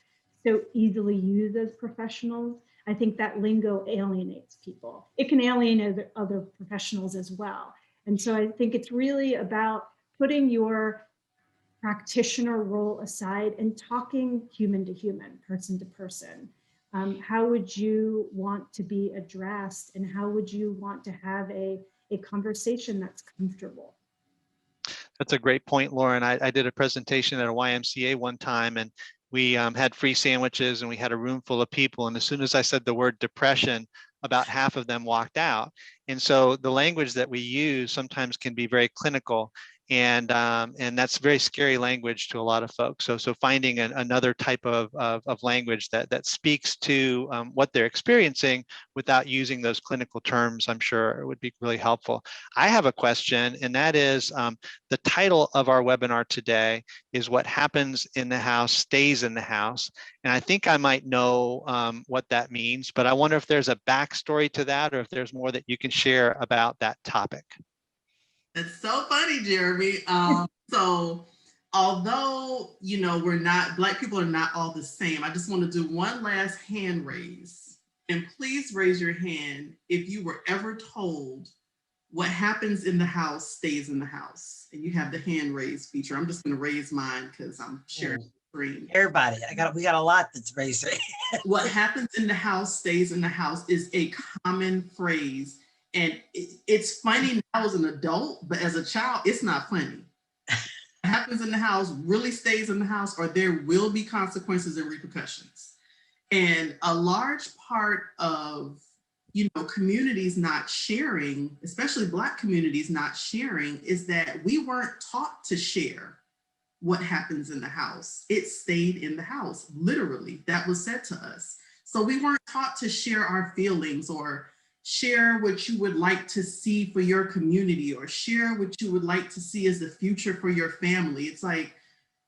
so easily use as professionals. I think that lingo alienates people. It can alienate other professionals as well. And so I think it's really about putting your practitioner role aside and talking human to human, person to person. How would you want to be addressed, and how would you want to have a a conversation that's comfortable. That's a great point, Lauren. I did a presentation at a YMCA one time, and we had free sandwiches, and we had a room full of people. And as soon as I said the word depression, about half of them walked out. And so the language that we use sometimes can be very clinical, and that's very scary language to a lot of folks. So finding another type of language that speaks to what they're experiencing without using those clinical terms, I'm sure would be really helpful. I have a question, and that is, the title of our webinar today is What Happens in the House Stays in the House. And I think I might know what that means, but I wonder if there's a backstory to that, or if there's more that you can share about that topic. That's so funny, Jeremy. So although, Black people are not all the same, I just want to do one last hand raise. And please raise your hand if you were ever told what happens in the house stays in the house. And you have the hand raise feature. I'm just going to raise mine because I'm sharing the screen. Everybody, we got a lot that's raised. What happens in the house stays in the house is a common phrase. And it's funny now as an adult, but as a child, it's not funny. What happens in the house really stays in the house, or there will be consequences and repercussions. And a large part of, communities not sharing, especially Black communities not sharing, is that we weren't taught to share what happens in the house. It stayed in the house, literally. That was said to us. So we weren't taught to share our feelings, or share what you would like to see for your community, or share what you would like to see as the future for your family. It's like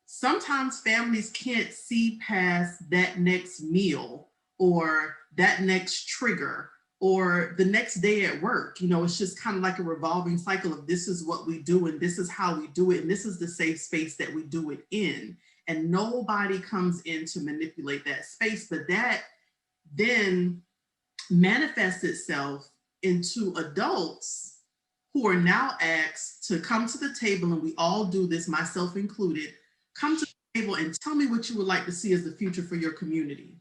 sometimes families can't see past that next meal, or that next trigger, or the next day at work. It's just kind of like a revolving cycle of this is what we do, and this is how we do it, and this is the safe space that we do it in. And nobody comes in to manipulate that space, but that then manifests itself into adults who are now asked to come to the table, and we all do this, myself included, come to the table and tell me what you would like to see as the future for your community.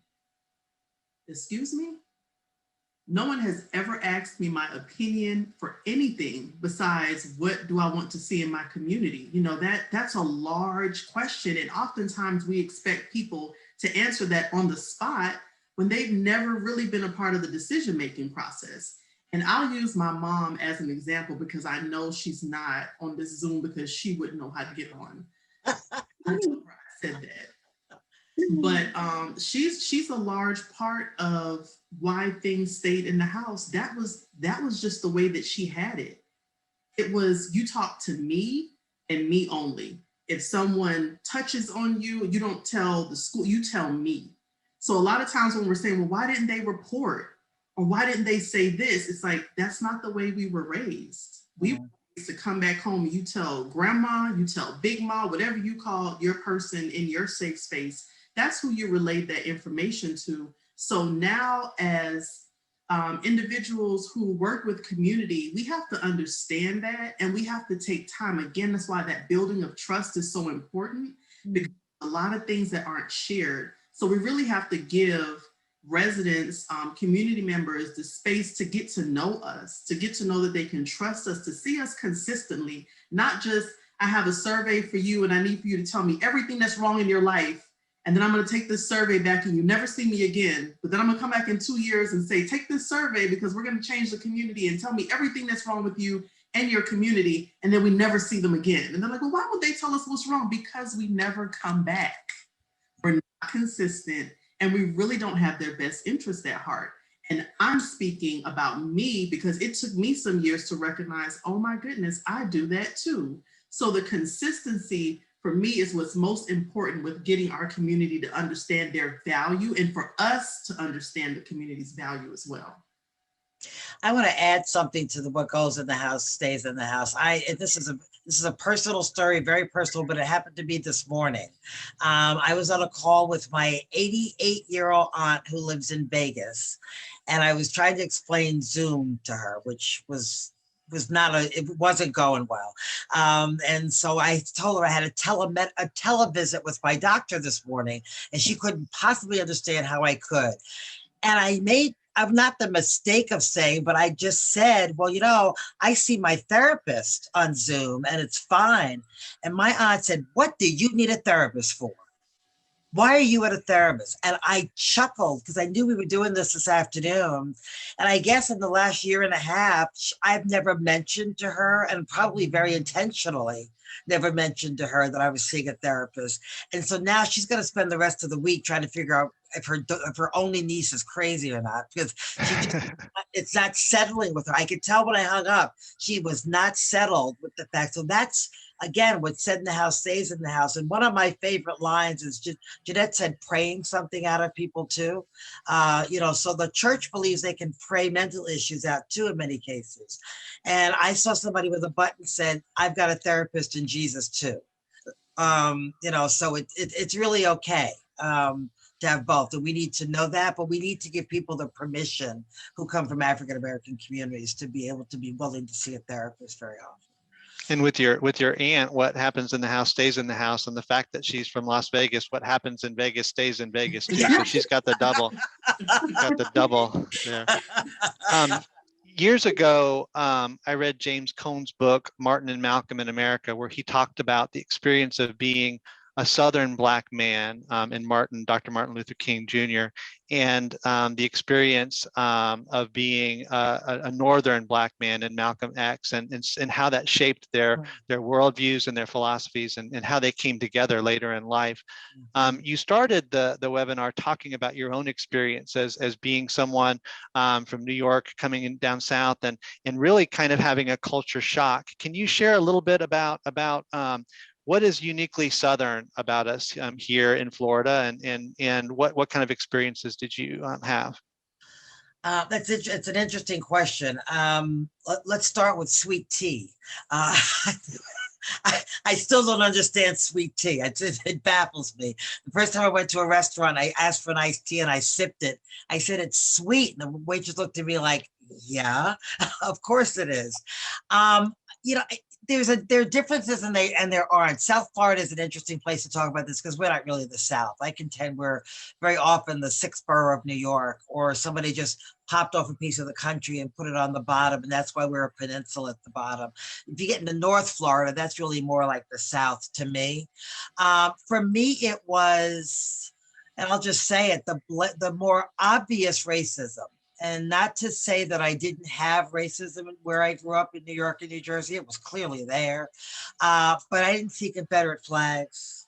Excuse me? No one has ever asked me my opinion for anything besides what do I want to see in my community? That's a large question. And oftentimes we expect people to answer that on the spot when they've never really been a part of the decision-making process. And I'll use my mom as an example because I know she's not on this Zoom because she wouldn't know how to get on. I said that. But she's a large part of why things stayed in the house. That was just the way that she had it. It was, you talk to me and me only. If someone touches on you, you don't tell the school, you tell me. So a lot of times when we're saying, well, why didn't they report? Or why didn't they say this? It's like, that's not the way we were raised. We were raised to come back home and you tell grandma, you tell big ma, whatever you call your person in your safe space, that's who you relayed that information to. So now as individuals who work with community, we have to understand that, and we have to take time. Again, that's why that building of trust is so important, because a lot of things that aren't shared. So we really have to give residents, community members, the space to get to know us, to get to know that they can trust us, to see us consistently, not just, I have a survey for you and I need for you to tell me everything that's wrong in your life. And then I'm going to take this survey back and you never see me again. But then I'm going to come back in 2 years and say, take this survey because we're going to change the community and tell me everything that's wrong with you and your community. And then we never see them again. And they're like, well, why would they tell us what's wrong? Because we never come back. We're not consistent, and we really don't have their best interest at heart. And I'm speaking about me because it took me some years to recognize, oh my goodness, I do that too. So the consistency for me is what's most important with getting our community to understand their value, and for us to understand the community's value as well. I want to add something to what goes in the house stays in the house. This is a personal story, very personal, but it happened to be this morning. I was on a call with my 88-year-old aunt who lives in Vegas, and I was trying to explain Zoom to her, which it wasn't going well. And so I told her I had a televisit with my doctor this morning, and she couldn't possibly understand how I could. And I'm not the mistake of saying, but I just said, well, I see my therapist on Zoom and it's fine. And my aunt said, what do you need a therapist for? Why are you at a therapist? And I chuckled because I knew we were doing this afternoon. And I guess in the last year and a half, I've never mentioned to her, and probably very intentionally, never mentioned to her that I was seeing a therapist. And so now she's going to spend the rest of the week trying to figure out if her only niece is crazy or not, because it's not settling with her. I could tell when I hung up, she was not settled with the fact. So that's, again, what's said in the house stays in the house. And one of my favorite lines is Jeanette said, praying something out of people too. So the church believes they can pray mental issues out too in many cases. And I saw somebody with a button said, I've got a therapist in Jesus too. So it's really okay to have both. And we need to know that, but we need to give people the permission who come from African-American communities to be able to be willing to see a therapist very often. And with your aunt, what happens in the house stays in the house, and the fact that she's from Las Vegas, what happens in Vegas stays in Vegas too. So she's got the double there. Years ago, I read James Cone's book, Martin and Malcolm in America, where he talked about the experience of being a Southern Black man in Dr. Martin Luther King Jr., and the experience of being a Northern Black man in Malcolm X, and how that shaped their worldviews and their philosophies, and how they came together later in life. You started the webinar talking about your own experience as being someone from New York coming in down south, and really kind of having a culture shock. Can you share a little bit about what is uniquely Southern about us here in Florida, and what kind of experiences did you have? It's an interesting question. Let's start with sweet tea. I still don't understand sweet tea. It baffles me. The first time I went to a restaurant, I asked for an iced tea and I sipped it. I said, it's sweet. And the waitress looked at me like, yeah, of course it is. There are differences and there aren't. South Florida is an interesting place to talk about this because we're not really the South. I contend we're very often the sixth borough of New York, or somebody just popped off a piece of the country and put it on the bottom, and that's why we're a peninsula at the bottom. If you get into North Florida, that's really more like the South to me. For me, it was, and I'll just say it, the more obvious racism. And not to say that I didn't have racism where I grew up in New York and New Jersey. It was clearly there. But I didn't see Confederate flags.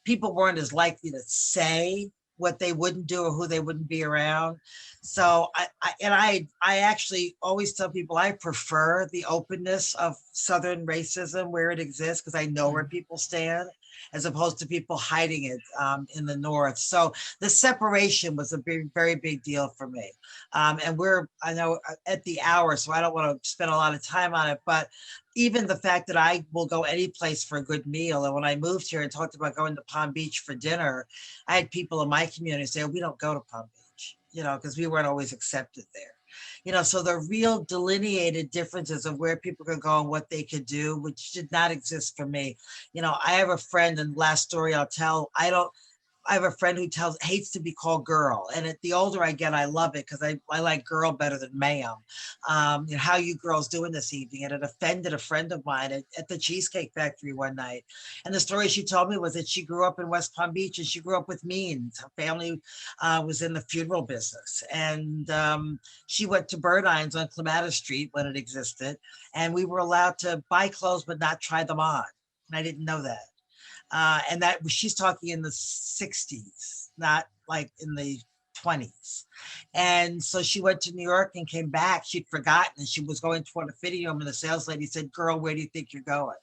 People weren't as likely to say what they wouldn't do or who they wouldn't be around. So I actually always tell people I prefer the openness of Southern racism where it exists, because I know where people stand, as opposed to people hiding it in the North. So the separation was a very big deal for me. And I know at the hour, so I don't want to spend a lot of time on it, but even the fact that I will go any place for a good meal. And when I moved here and talked about going to Palm Beach for dinner, I had people in my community say, we don't go to Palm Beach, because we weren't always accepted there. So the real delineated differences of where people could go and what they could do, which did not exist for me. I have a friend, and last story I'll tell, I have a friend who hates to be called girl. And the older I get, I love it because I like girl better than ma'am. How you girls doing this evening? And it offended a friend of mine at the Cheesecake Factory one night. And the story she told me was that she grew up in West Palm Beach and she grew up with means. Her family was in the funeral business. And she went to Burdines on Clematis Street when it existed. And we were allowed to buy clothes but not try them on. And I didn't know that. And that she's talking in the 60s, not like in the 20s. And so she went to New York and came back. She'd forgotten, and she was going toward a fitting room, and the sales lady said, girl, where do you think you're going?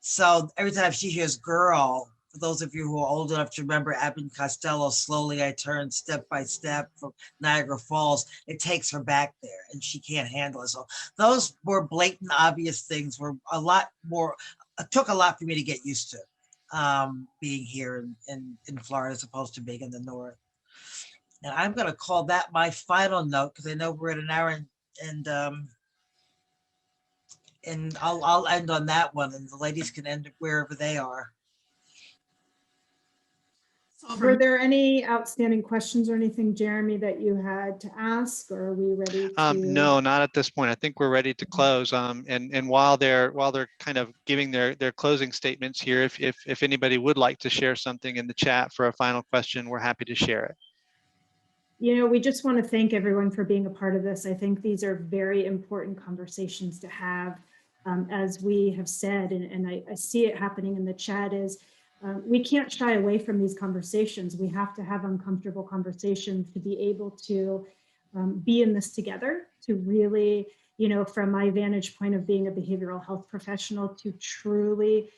So every time she hears girl, for those of you who are old enough to remember Abbott and Costello, Slowly I Turn, Step by Step from Niagara Falls, it takes her back there and she can't handle it. So those were blatant, obvious things, were a lot more, it took a lot for me to get used to. Being here in Florida as opposed to being in the North. And I'm going to call that my final note because I know we're at an hour, and I'll end on that one, and the ladies can end wherever they are. So Were there any outstanding questions or anything, Jeremy, that you had to ask, or are we ready to? No, not at this point. I think we're ready to close. And while they're kind of giving their closing statements here, if anybody would like to share something in the chat for a final question, we're happy to share it. You know, we just want to thank everyone for being a part of this. I think these are very important conversations to have. As we have said, and I see it happening in the chat, is we can't shy away from these conversations. We have to have uncomfortable conversations to be able to be in this together, to really, you know, from my vantage point of being a behavioral health professional, to truly,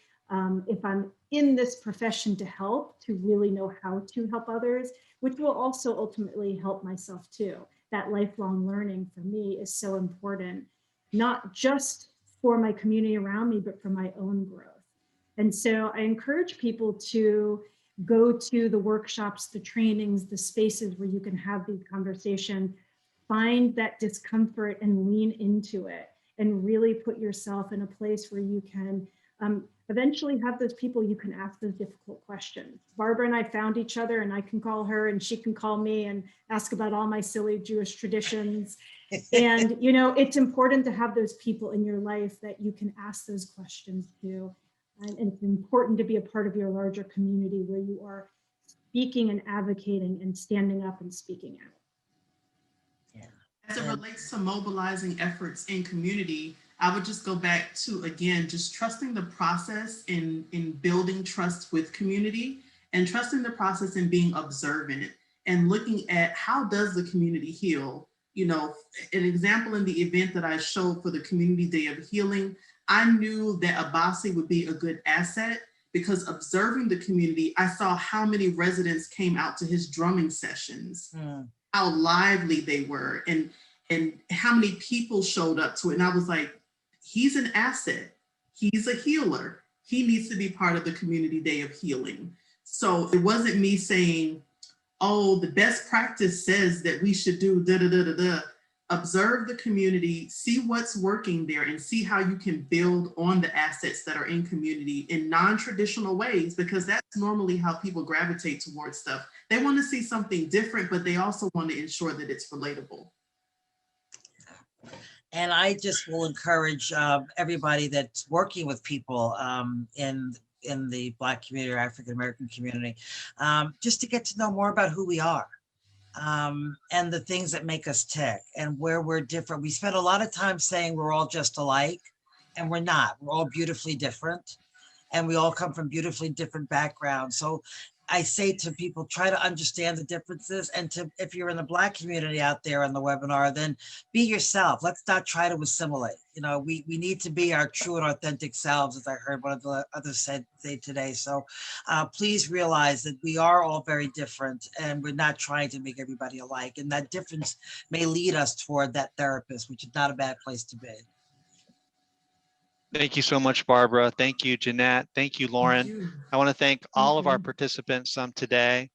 if I'm in this profession to help, to really know how to help others, which will also ultimately help myself too. That lifelong learning for me is so important, not just for my community around me, but for my own growth. And so I encourage people to go to the workshops, the trainings, the spaces where you can have these conversations, find that discomfort and lean into it, and really put yourself in a place where you can eventually have those people you can ask those difficult questions. Barbara and I found each other, and I can call her and she can call me and ask about all my silly Jewish traditions. And, you know, it's important to have those people in your life that you can ask those questions to. And it's important to be a part of your larger community where you are speaking and advocating and standing up and speaking out. Yeah. As it relates to mobilizing efforts in community, I would just go back to, again, just trusting the process in building trust with community, and trusting the process in being observant and looking at how does the community heal. You know, an example in the event that I showed for the Community Day of Healing, I knew that Abasi would be a good asset because observing the community, I saw how many residents came out to his drumming sessions, how lively they were, and how many people showed up to it. And I was like, he's an asset. He's a healer. He needs to be part of the Community Day of Healing. So it wasn't me saying, oh, the best practice says that we should do da da da da da. Observe the community, see what's working there, and see how you can build on the assets that are in community in non-traditional ways, because that's normally how people gravitate towards stuff. They want to see something different, but they also want to ensure that it's relatable. And I just will encourage everybody that's working with people in the Black community or African American community, just to get to know more about who we are. And the things that make us tick and where we're different. We spend a lot of time saying we're all just alike, and we're not. We're all beautifully different, and we all come from beautifully different backgrounds. So I say to people, try to understand the differences, and if you're in the Black community out there on the webinar, then be yourself. Let's not try to assimilate. You know, we need to be our true and authentic selves, as I heard one of the others say today. So please realize that we are all very different, and we're not trying to make everybody alike. And that difference may lead us toward that therapist, which is not a bad place to be. Thank you so much, Barbara. Thank you, Jeanette. Thank you, Lauren. Thank you. I want to thank all of our participants today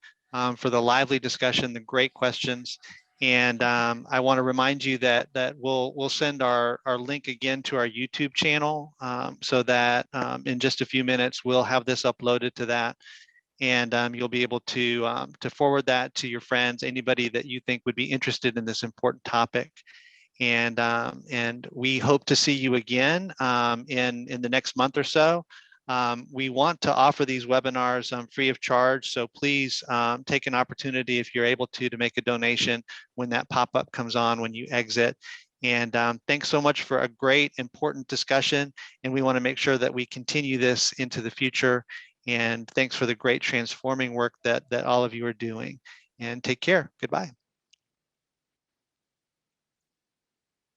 for the lively discussion, the great questions. And I want to remind you that we'll send our link again to our YouTube channel so that in just a few minutes, we'll have this uploaded to that. And you'll be able to forward that to your friends, anybody that you think would be interested in this important topic. And we hope to see you again in the next month or so. We want to offer these webinars free of charge, so please take an opportunity, if you're able to make a donation when that pop-up comes on when you exit. And thanks so much for a great, important discussion, and we want to make sure that we continue this into the future. And thanks for the great transforming work that all of you are doing. And take care. Goodbye.